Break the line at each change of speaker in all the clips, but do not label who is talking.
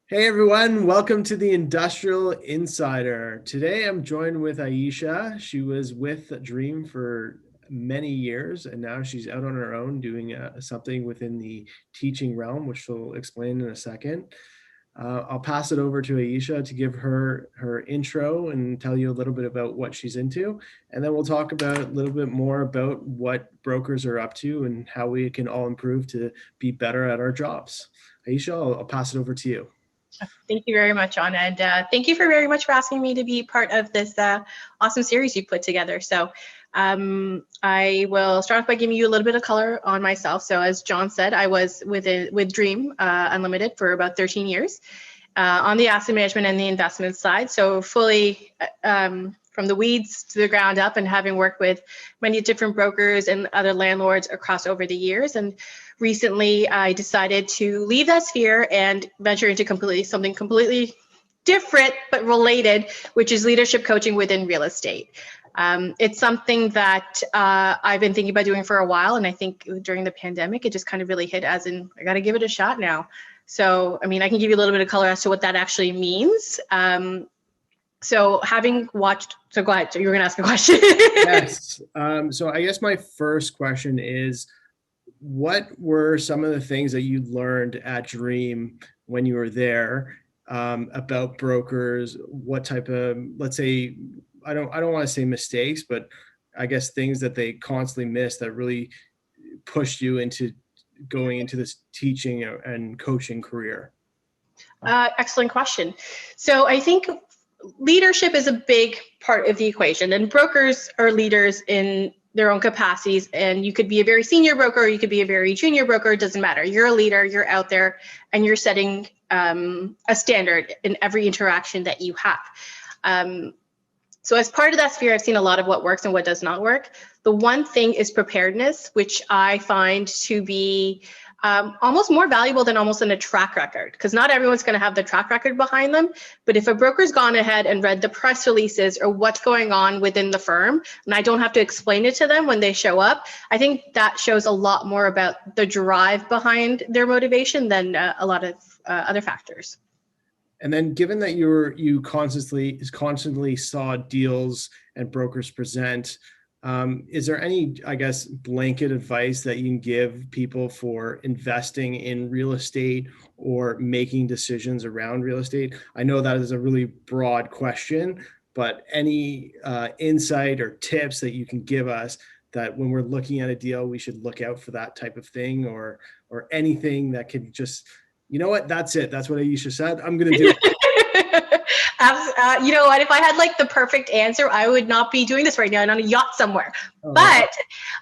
Hey everyone, welcome to the Industrial Insider. Today I'm joined with Aisha. She was with Dream for many years and now she's out on her own doing something within the teaching realm, which she'll explain in a second. I'll pass it over to Aisha to give her intro and tell you a little bit about what she's into. And then we'll talk about a little bit more about what brokers are up to and how we can all improve to be better at our jobs. Aisha, I'll pass it over to you.
Thank you very much, Anna, and thank you very much for asking me to be part of this awesome series you put together. So I will start off by giving you a little bit of color on myself. So as John said, I was with Dream Unlimited for about 13 years on the asset management and the investment side. So fully from the weeds to the ground up, and having worked with many different brokers and other landlords across over the years. And recently I decided to leave that sphere and venture into something completely different but related, which is leadership coaching within real estate. It's something that I've been thinking about doing for a while, and I think during the pandemic it just kind of really hit, as in I got to give it a shot now. So I mean, I can give you a little bit of color as to what that actually means. So having watched, so go ahead. So you were going to ask a question.
Yes. So I guess my first question is, what were some of the things that you learned at Dream when you were there about brokers? What type of, let's say, I don't want to say mistakes, but I guess things that they constantly miss that really pushed you into going into this teaching and coaching career?
Excellent question. So I think leadership is a big part of the equation, and brokers are leaders in their own capacities. And you could be a very senior broker, or you could be a very junior broker. It doesn't matter. You're a leader, you're out there, and you're setting a standard in every interaction that you have. So as part of that sphere, I've seen a lot of what works and what does not work. The one thing is preparedness, which I find to be almost more valuable than almost in a track record, because not everyone's going to have the track record behind them. But if a broker's gone ahead and read the press releases or what's going on within the firm, and I don't have to explain it to them when they show up, I think that shows a lot more about the drive behind their motivation than a lot of other factors.
And then given that you constantly saw deals and brokers present, is there any, I guess, blanket advice that you can give people for investing in real estate or making decisions around real estate? I know that is a really broad question, but any insight or tips that you can give us that when we're looking at a deal, we should look out for that type of thing, or anything that can just, you know what, that's it. That's what Aisha said. I'm going to do it.
You know what? If I had like the perfect answer, I would not be doing this right now and on a yacht somewhere. But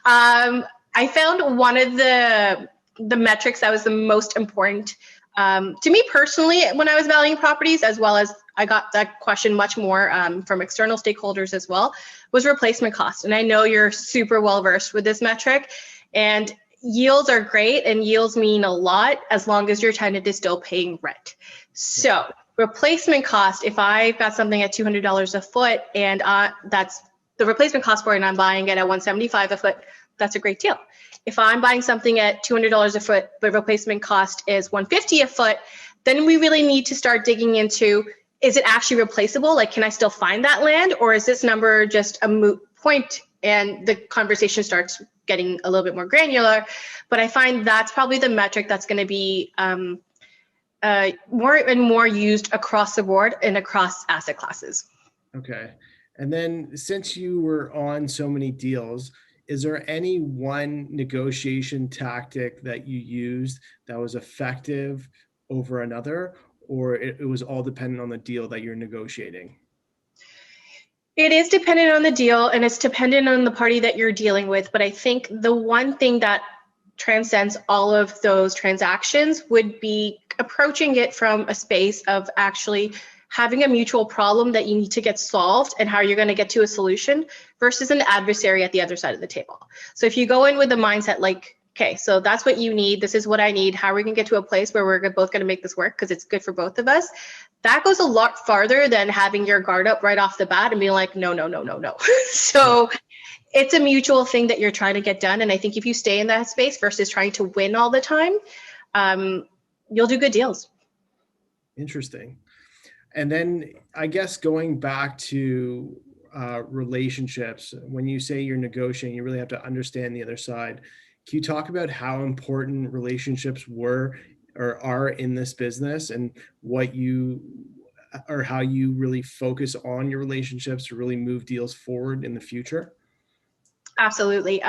I found one of the metrics that was the most important to me personally when I was valuing properties, as well as I got that question much more from external stakeholders as well, was replacement cost. And I know you're super well versed with this metric, and yields are great, and yields mean a lot as long as your tenant is still paying rent. So replacement cost, if I've got something at $200 a foot and that's the replacement cost for it, and I'm buying it at $175 a foot, that's a great deal. If I'm buying something at $200 a foot, but replacement cost is $150 a foot, then we really need to start digging into, is it actually replaceable? Like, can I still find that land, or is this number just a moot point? And the conversation starts getting a little bit more granular. But I find that's probably the metric that's going to be more and more used across the board and across asset classes.
Okay. And then since you were on so many deals, is there any one negotiation tactic that you used that was effective over another, or it was all dependent on the deal that you're negotiating?
It is dependent on the deal, and it's dependent on the party that you're dealing with. But I think the one thing that transcends all of those transactions would be approaching it from a space of actually having a mutual problem that you need to get solved and how you're going to get to a solution, versus an adversary at the other side of the table. So if you go in with the mindset like, okay, so that's what you need, this is what I need, how are we going to get to a place where we're both going to make this work because it's good for both of us, that goes a lot farther than having your guard up right off the bat and being like, no. So it's a mutual thing that you're trying to get done. And I think if you stay in that space versus trying to win all the time, you'll do good deals.
Interesting. And then I guess going back to relationships, when you say you're negotiating, you really have to understand the other side. Can you talk about how important relationships were or are in this business, and what you or how you really focus on your relationships to really move deals forward in the future?
Absolutely.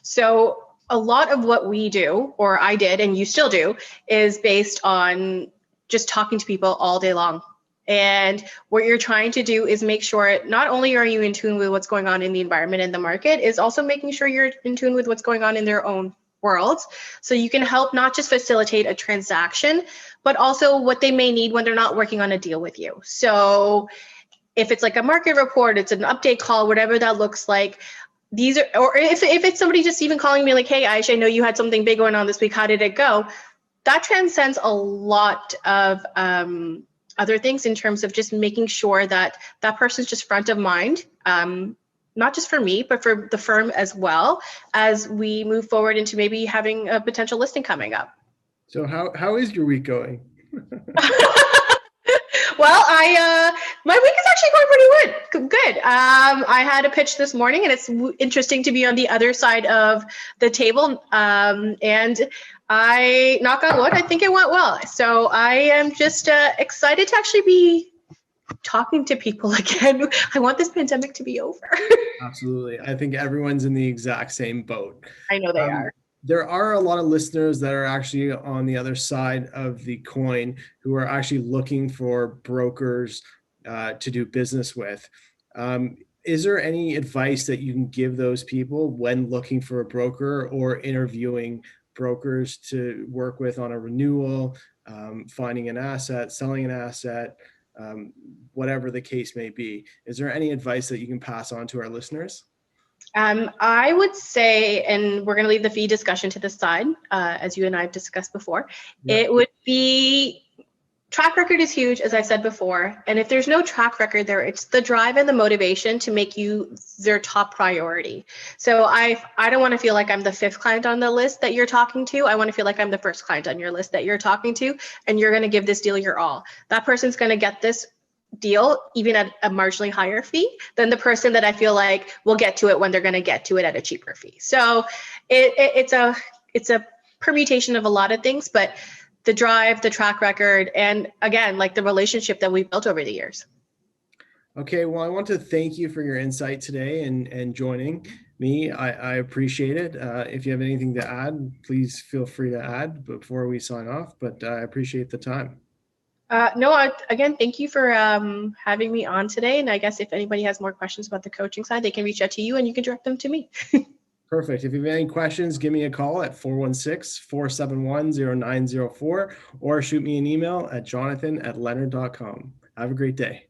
So a lot of what we do, or I did, and you still do, is based on just talking to people all day long. And what you're trying to do is make sure not only are you in tune with what's going on in the environment and the market, is also making sure you're in tune with what's going on in their own worlds. So you can help not just facilitate a transaction, but also what they may need when they're not working on a deal with you. So if it's like a market report, it's an update call, whatever that looks like. These are, or if it's somebody just even calling me like, hey, Aisha, I know you had something big going on this week. How did it go? That transcends a lot of other things in terms of just making sure that that person's just front of mind, not just for me, but for the firm as well, as we move forward into maybe having a potential listing coming up.
So how is your week going?
Well, my week is actually going pretty good. I had a pitch this morning, and it's interesting to be on the other side of the table. And I, knock on wood, I think it went well. So I am just excited to actually be talking to people again. I want this pandemic to be over.
Absolutely. I think everyone's in the exact same boat.
I know they are.
There are a lot of listeners that are actually on the other side of the coin who are actually looking for brokers to do business with. Is there any advice that you can give those people when looking for a broker or interviewing brokers to work with on a renewal, finding an asset, selling an asset, whatever the case may be? Is there any advice that you can pass on to our listeners?
I would say, and we're going to leave the fee discussion to the side, as you and I have discussed before, It would be, track record is huge, as I said before. And if there's no track record there, it's the drive and the motivation to make you their top priority. So I don't want to feel like I'm the fifth client on the list that you're talking to. I want to feel like I'm the first client on your list that you're talking to, and you're going to give this deal your all. That person's going to get this deal even at a marginally higher fee than the person that I feel like will get to it when they're going to get to it at a cheaper fee. So it's a permutation of a lot of things, but the drive, the track record, and again, like the relationship that we've built over the years.
Okay, well, I want to thank you for your insight today and joining me. I appreciate it. If you have anything to add, please feel free to add before we sign off, but I appreciate the time.
No, again, thank you for having me on today. And I guess if anybody has more questions about the coaching side, they can reach out to you and you can direct them to me.
Perfect. If you have any questions, give me a call at 416-471-0904 or shoot me an email at jonathan@leonard.com. Have a great day.